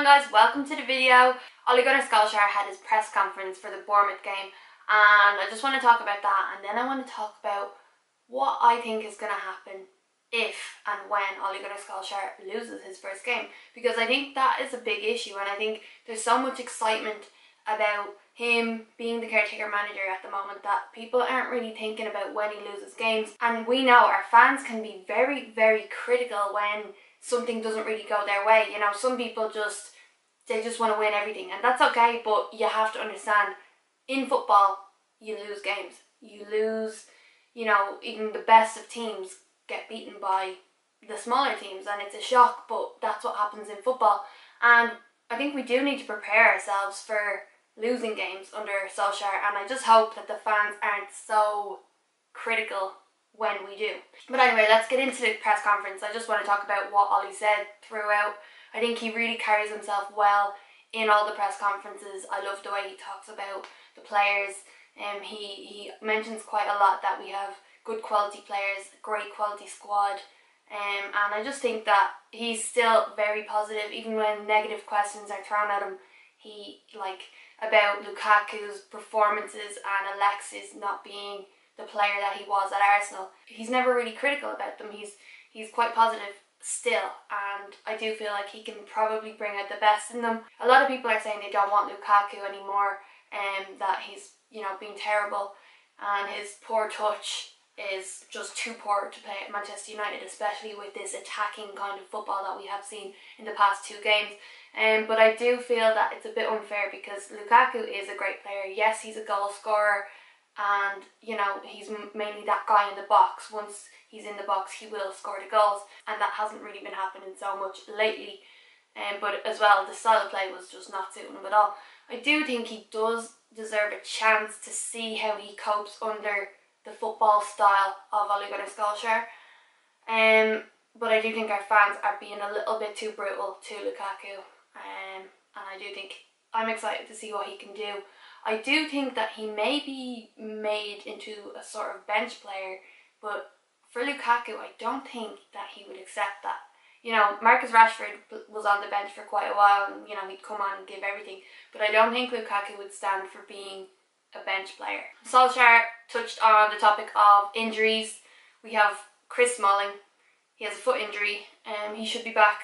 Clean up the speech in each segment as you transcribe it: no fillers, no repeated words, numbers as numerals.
on guys, welcome to the video. Ole Gunnar Solskjaer had his press conference for the Bournemouth game and I just want to talk about that, and then I want to talk about what I think is going to happen if and when Ole Gunnar Solskjaer loses his first game, because I think that is a big issue and I think there's so much excitement about him being the caretaker manager at the moment that people aren't really thinking about when he loses games. And we know our fans can be very, very critical when something doesn't really go their way. You know, some people just want to win everything, and that's okay, but you have to understand, in football you lose games. You lose, you know, even the best of teams get beaten by the smaller teams and it's a shock, but that's what happens in football. And I think we do need to prepare ourselves for losing games under Solskjaer, and I just hope that the fans aren't so critical when we do. But anyway, let's get into the press conference. I just want to talk about what Ole said throughout. I think he really carries himself well in all the press conferences. I love the way he talks about the players. He mentions quite a lot that we have good quality players, great quality squad, and I just think that he's still very positive even when negative questions are thrown at him. He, like, about Lukaku's performances and Alexis not being the player that he was at Arsenal, he's never really critical about them. He's quite positive still, and I do feel like he can probably bring out the best in them. A lot of people are saying they don't want Lukaku anymore, and that he's, you know, being terrible and his poor touch is just too poor to play at Manchester United, especially with this attacking kind of football that we have seen in the past two games. But I do feel that it's a bit unfair because Lukaku is a great player. Yes, he's a goal scorer, and you know, he's mainly that guy in the box. Once he's in the box, he will score the goals, and that hasn't really been happening so much lately. But as well, the style of play was just not suiting him at all. I do think he does deserve a chance to see how he copes under the football style of Ole Gunnar Solskjaer. But I do think our fans are being a little bit too brutal to Lukaku. And I do think I'm excited to see what he can do. I do think that he may be made into a sort of bench player, but for Lukaku, I don't think that he would accept that. You know, Marcus Rashford was on the bench for quite a while and, you know, he'd come on and give everything, but I don't think Lukaku would stand for being a bench player. Solskjaer touched on the topic of injuries. We have Chris Smalling. He has a foot injury and he should be back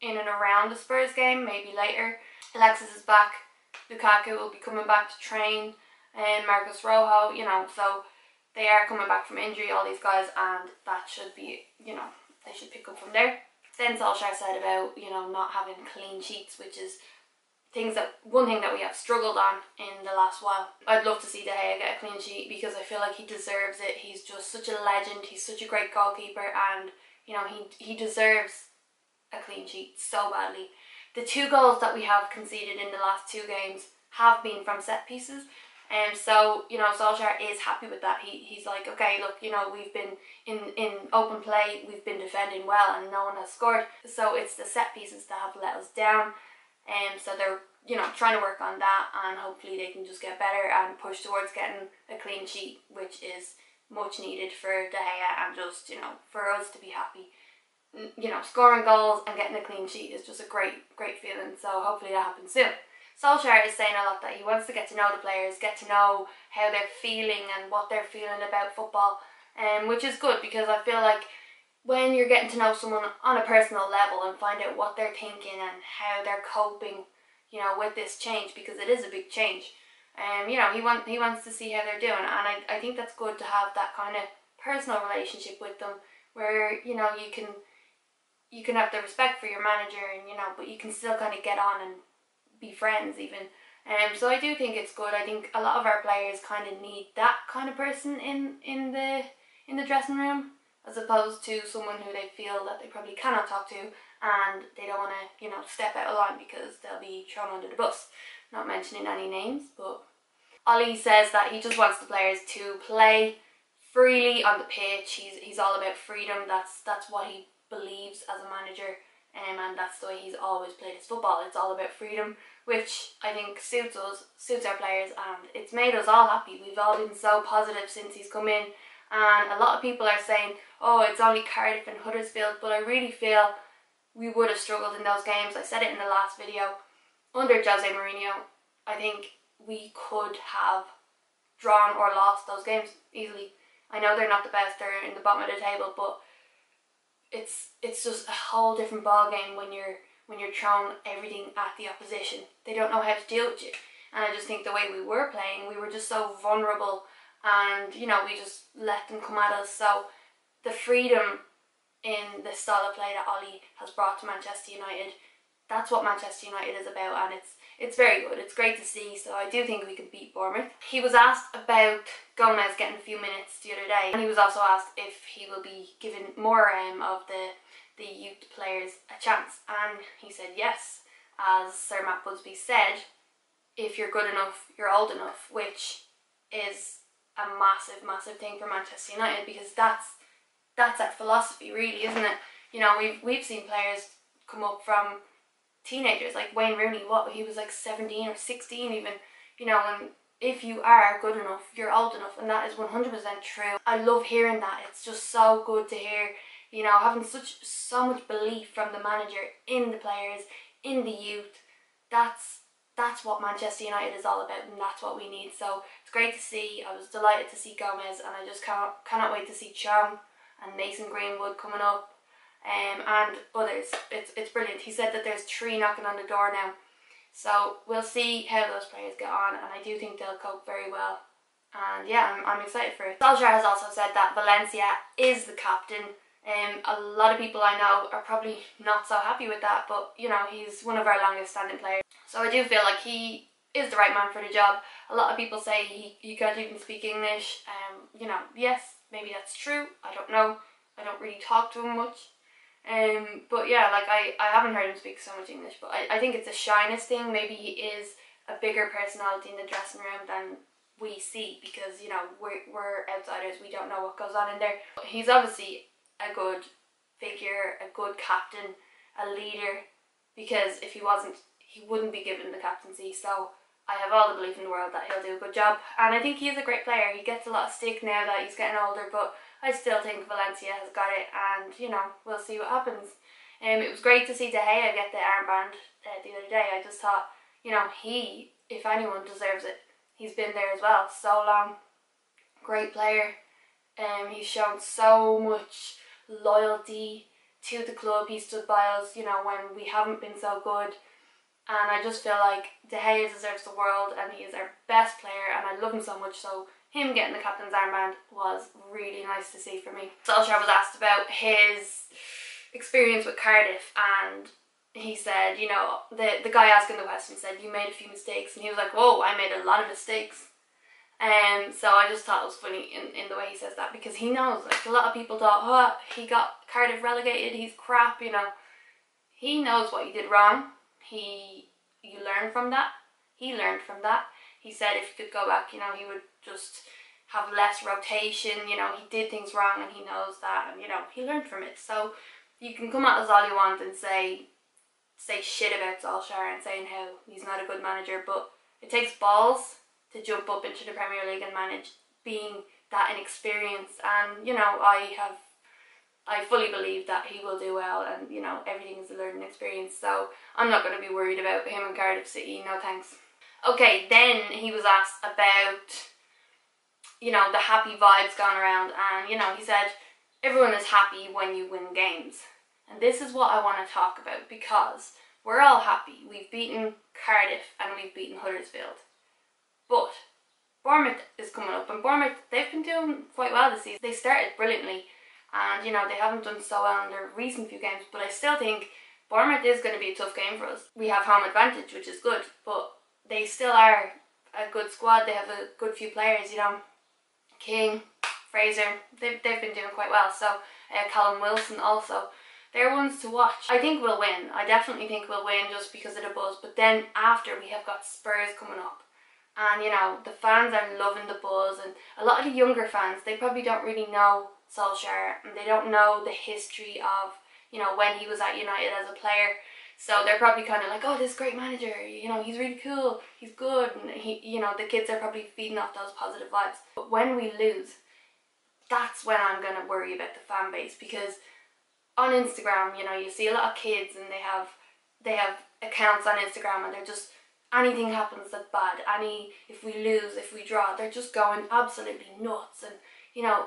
in and around the Spurs game, maybe later. Alexis is back. Lukaku will be coming back to train, and Marcos Rojo, you know, so they are coming back from injury, all these guys, and that should be, you know, they should pick up from there. Then Solskjaer said about, you know, not having clean sheets, which is one thing that we have struggled on in the last while. I'd love to see De Gea get a clean sheet because I feel like he deserves it. He's just such a legend. He's such a great goalkeeper, and you know, he deserves a clean sheet so badly. The 2 goals that we have conceded in the last 2 games have been from set pieces, and so, you know, Solskjaer is happy with that. He's like, okay, look, you know, we've been in open play, we've been defending well and no one has scored, so it's the set pieces that have let us down. And so they're, you know, trying to work on that, and hopefully they can just get better and push towards getting a clean sheet, which is much needed for De Gea and just, you know, for us to be happy. You know, scoring goals and getting a clean sheet is just a great feeling, so hopefully that happens soon. Solskjaer is saying a lot that he wants to get to know the players, get to know how they're feeling and what they're feeling about football, which is good because I feel like when you're getting to know someone on a personal level and find out what they're thinking and how they're coping, you know, with this change, because it is a big change. You know, he wants to see how they're doing, and I think that's good to have that kind of personal relationship with them, where, you know, you can have the respect for your manager, and, you know, but you can still kind of get on and be friends even. So I do think it's good. I think a lot of our players kind of need that kind of person in the dressing room, as opposed to someone who they feel that they probably cannot talk to and they don't want to, you know, step out of line because they'll be thrown under the bus. Not mentioning any names, but Ole says that he just wants the players to play freely on the pitch. He's all about freedom. That's what he believes as a manager, and that's the way he's always played his football. It's all about freedom, which I think suits us, suits our players, and it's made us all happy. We've all been so positive since he's come in, and a lot of people are saying, oh, it's only Cardiff and Huddersfield, but I really feel we would have struggled in those games. I said it in the last video. Under Jose Mourinho, I think we could have drawn or lost those games easily. I know they're not the best, they're in the bottom of the table, but it's just a whole different ball game when you're throwing everything at the opposition. They don't know how to deal with you. And I just think the way we were playing, we were just so vulnerable, and you know, we just let them come at us. So the freedom in the style of play that Ollie has brought to Manchester United, that's what Manchester United is about, and it's very good. It's great to see, so I do think we could beat Bournemouth. He was asked about Gomez getting a few minutes the other day, and he was also asked if he will be given more of the youth players a chance, and he said yes. As Sir Matt Busby said, if you're good enough, you're old enough, which is a massive, massive thing for Manchester United, because that's our philosophy, really, isn't it? You know, we've seen players come up from teenagers, like Wayne Rooney. He was like 17 or 16 even, you know. And if you are good enough, you're old enough, and that is 100% true. I love hearing that. It's just so good to hear, you know, having so much belief from the manager in the players, in the youth. That's what Manchester United is all about, and that's what we need. So it's great to see. I was delighted to see Gomez, and I just cannot wait to see Chong and Mason Greenwood coming up, and others. It's brilliant. He said that there's 3 knocking on the door now, so we'll see how those players get on, and I do think they'll cope very well. And yeah, I'm excited for it. Solskjaer has also said that Valencia is the captain. A lot of people I know are probably not so happy with that, but you know, he's one of our longest standing players, so I do feel like he is the right man for the job. A lot of people say he can't even speak English. You know, yes, maybe that's true. I don't know. I don't really talk to him much. But yeah, like I haven't heard him speak so much English, but I think it's a shyness thing. Maybe he is a bigger personality in the dressing room than we see, because you know, we're outsiders. We don't know what goes on in there. But he's obviously a good figure, a good captain, a leader, because if he wasn't, he wouldn't be given the captaincy. So I have all the belief in the world that he'll do a good job, and I think he's a great player. He gets a lot of stick now that he's getting older, but I still think Valencia has got it, and you know, we'll see what happens. It was great to see De Gea get the armband the other day. I just thought, you know, he, if anyone, deserves it. He's been there as well so long. Great player. He's shown so much loyalty to the club. He stood by us, you know, when we haven't been so good, and I just feel like De Gea deserves the world, and he is our best player, and I love him so much. So him getting the captain's armband was really nice to see for me. Solskjaer was asked about his experience with Cardiff, and he said, you know, the guy asking the question said, you made a few mistakes, and he was like, whoa, I made a lot of mistakes. So I just thought it was funny in the way he says that, because he knows, like, a lot of people thought, oh, he got Cardiff relegated, he's crap, you know. He knows what he did wrong. You learn from that. He learned from that. He said if he could go back, you know, he would just have less rotation. You know, he did things wrong, and he knows that, and you know, he learned from it. So you can come at us all you want and say shit about Solskjaer and saying how he's not a good manager, but it takes balls to jump up into the Premier League and manage, being that inexperienced. And you know, I fully believe that he will do well, and you know, everything is a learning experience, so I'm not going to be worried about him and Cardiff City, no thanks. Okay, then he was asked about, you know, the happy vibes going around, and you know, he said everyone is happy when you win games, and this is what I want to talk about, because we're all happy. We've beaten Cardiff and we've beaten Huddersfield, but Bournemouth is coming up, and Bournemouth, they've been doing quite well this season. They started brilliantly, and you know, they haven't done so well in their recent few games, but I still think Bournemouth is going to be a tough game for us. We have home advantage, which is good, but they still are a good squad. They have a good few players, you know, King, Fraser, they've been doing quite well. So Callum Wilson also, they're ones to watch. I think we'll win. I definitely think we'll win, just because of the buzz. But then after, we have got Spurs coming up, and you know, the fans are loving the buzz, and a lot of the younger fans, they probably don't really know Solskjaer, and they don't know the history of, you know, when he was at United as a player. So they're probably kind of like, oh, this great manager, you know, he's really cool, he's good, and he, you know, the kids are probably feeding off those positive vibes. But when we lose, that's when I'm going to worry about the fan base, because on Instagram, you know, you see a lot of kids and they have accounts on Instagram and they're just, anything happens that's bad, if we lose, if we draw, they're just going absolutely nuts. And you know,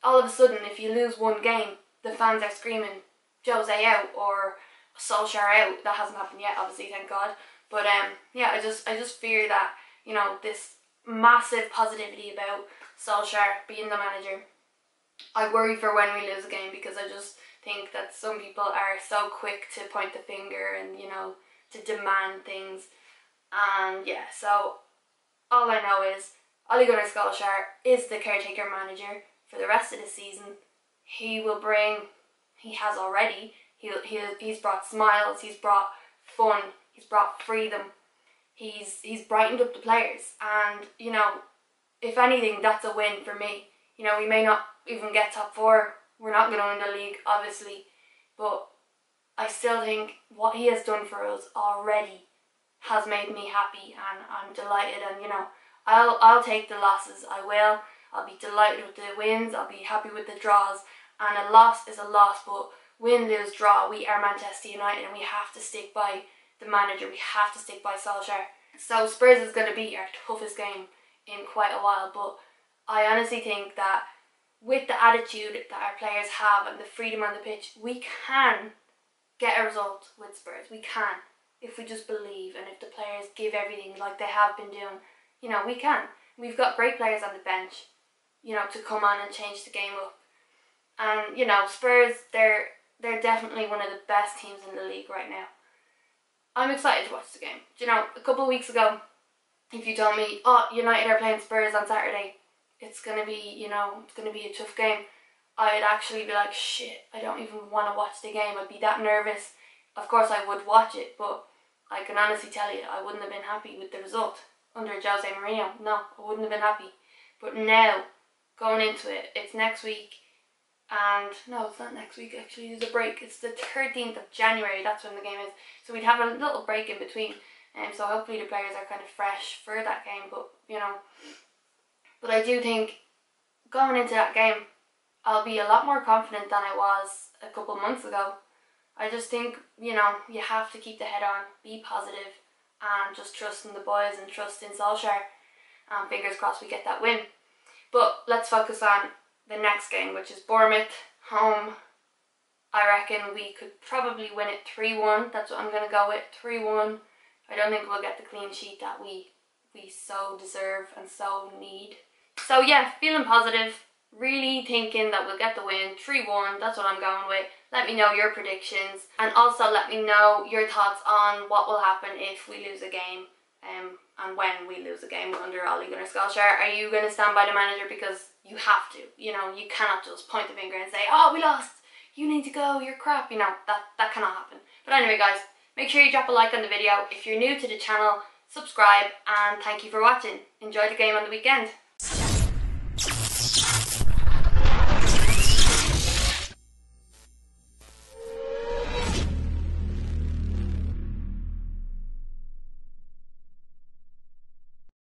all of a sudden if you lose one game, the fans are screaming Jose out or Solskjaer out. That hasn't happened yet, obviously, thank God. But yeah, I just fear that, you know, this massive positivity about Solskjaer being the manager, I worry for when we lose a game, because I just think that some people are so quick to point the finger and, you know, to demand things. And yeah, so all I know is Ole Gunnar Solskjaer is the caretaker manager for the rest of the season. He will bring, he has already, he's brought smiles, he's brought fun, he's brought freedom, he's brightened up the players. And you know, if anything, that's a win for me. You know, we may not even get top four, we're not going to win the league, obviously, but I still think what he has done for us already has made me happy, and I'm delighted. And you know, I'll take the losses, I will. I'll be delighted with the wins, I'll be happy with the draws, and a loss is a loss, but win, lose, draw, we are Manchester United and we have to stick by the manager, we have to stick by Solskjaer. So Spurs is going to be our toughest game in quite a while, but I honestly think that with the attitude that our players have and the freedom on the pitch, we can get a result with Spurs. We can, if we just believe, and if the players give everything like they have been doing. You know, we can. We've got great players on the bench, you know, to come on and change the game up. And you know, Spurs, they're definitely one of the best teams in the league right now. I'm excited to watch the game. Do you know, a couple of weeks ago, if you told me, oh, United are playing Spurs on Saturday, it's going to be, you know, it's going to be a tough game, I'd actually be like, shit, I don't even want to watch the game. I'd be that nervous. Of course I would watch it, but I can honestly tell you, I wouldn't have been happy with the result under Jose Mourinho. No, I wouldn't have been happy. But now, going into it, it's next week, and no, it's not next week actually, there's a break. It's the 13th of January, that's when the game is. So we'd have a little break in between, and so hopefully the players are kind of fresh for that game. But you know, but I do think going into that game, I'll be a lot more confident than I was a couple months ago. I just think, you know, you have to keep the head on, be positive, and just trust in the boys and trust in Solskjaer. And fingers crossed we get that win. But let's focus on the next game, which is Bournemouth home. I reckon we could probably win it 3-1. That's what I'm going to go with, 3-1. I don't think we'll get the clean sheet that we so deserve and so need. So yeah, feeling positive, really thinking that we'll get the win, 3-1, that's what I'm going with. Let me know your predictions, and also let me know your thoughts on what will happen if we lose a game, and when we lose a game under Ole Gunnar Solskjaer. Are you going to stand by the manager because you have to? You know, you cannot just point the finger and say, oh, we lost, you need to go, you're crap. You know, that cannot happen. But anyway guys, make sure you drop a like on the video. If you're new to the channel, subscribe, and thank you for watching. Enjoy the game on the weekend.